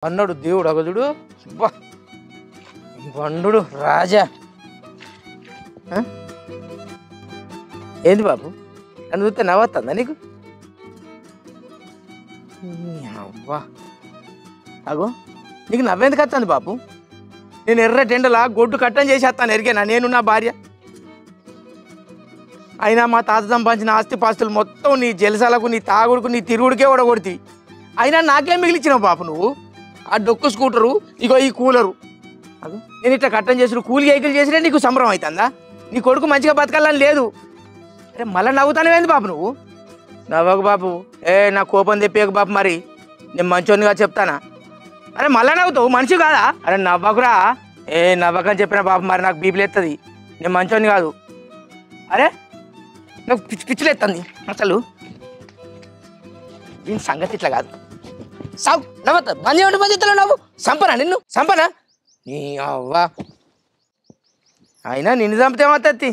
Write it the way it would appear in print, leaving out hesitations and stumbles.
అన్నాడు దేవుడు అగదుడు బండు రాజా ఏంది బాబు నన్ను చూస్తే నవ్వుతుందా నీకు అవ్వా అగో నీకు నవ్వెందుకు వస్తుంది బాబు నేను ఎర్ర టెండలా గొడ్డు కట్టం చేసేస్తాను ఎరిగేనా నేను నా భార్య అయినా మా తాత సంపాదించిన ఆస్తిపాస్తులు మొత్తం నీ జలసాలకు నీ తాగుడుకు నీ తిరుగుడికే ఓడగొడితే అయినా నాకేం మిగిలిచ్చినావు బాబు నువ్వు ఆ డొక్కు స్కూటరు ఇగో ఈ కూలరు అదో నేను ఇట్లా కట్టం చేసిన కూలి వెహికల్ చేసినా నీకు సంబరం అవుతుందా నీ కొడుకు మంచిగా బతకాలని లేదు అరే మళ్ళీ నవ్వుతానేమైంది బాబు నువ్వు నవ్వకు బాబు నా కోపం తెప్పేయకు బాబు మరి నేను మంచోనిగా చెప్తానా అరే మళ్ళీ నవ్వుతావు మనిషి కాదా అరే నవ్వకురా నవ్వకని చెప్పిన బాబు మరి నాకు బీపీలు ఎత్తది నేను మంచోని కాదు అరే నాకు పిచ్చిలు ఎత్తుంది అసలు దీని సంగతి ఇట్లా కాదు సావు నవ్వుతా బంద్ చేస్తాను నవ్వు సంపనా నిన్ను సంపనా నీ అవ్వా అయినా నిన్ను చంపితే ఏమవుతుంది